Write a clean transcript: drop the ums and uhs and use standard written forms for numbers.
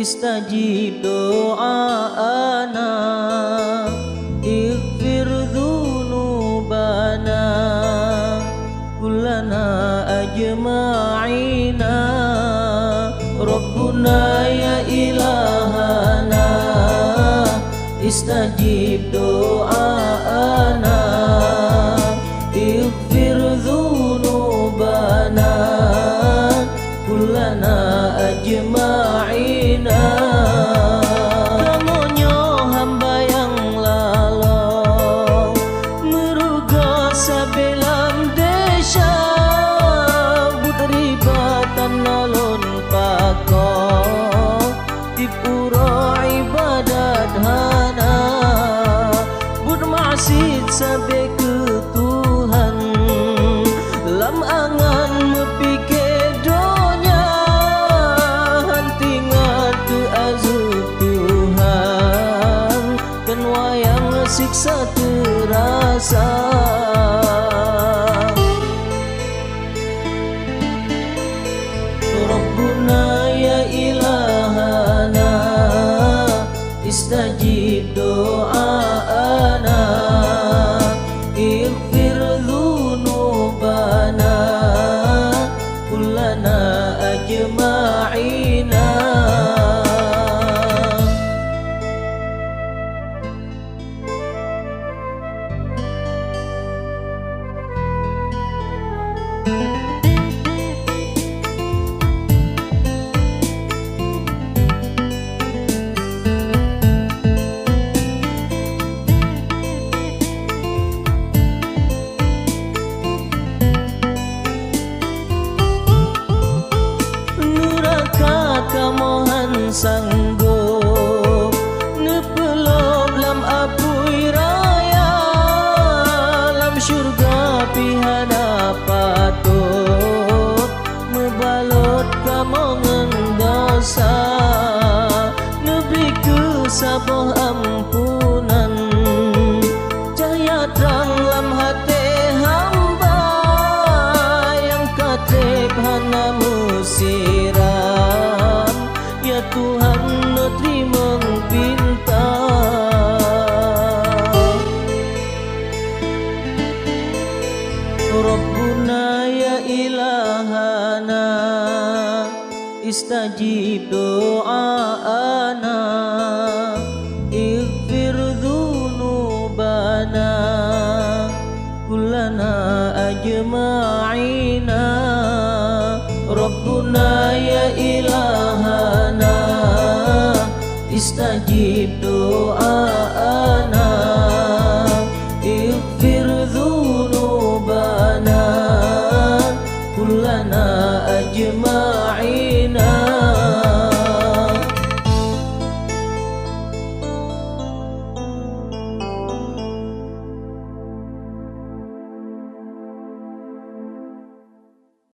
istajib do'ana, ighfir dhunubana kullana ajma'ina. Rabbuna ya ilahana, istajib do'ana, ighfir dhunubana kullana ajma'ina. Lamonyo hamba yang lalong meruga sabelam desa, butribatan nalon pako tipuro ibadat hana, bud masid sabe ke Tuhan lam angan mepikir donya, hantingat ke azab Tuhan kan wayang siksa terasa. Rabbuna ya ilahana, istajib do'ana, ighfir dhunubana kullana ajma'ina. Kamohan sanggup nepelob lam apui raya, lam syurga pihana patut mebalot kamongan dosa, neberi kesaboh ampunan cahaya terang lam hati hamba yang katib hana musira. Ya Tuhan terima pinta, Rabbuna ya ilahana, istajib do'ana, ighfir dhunubana kullana ajma'ina. Rabbuna ya ilahana, istajib do'ana, ighfir dhunubana kullana ajma'ina.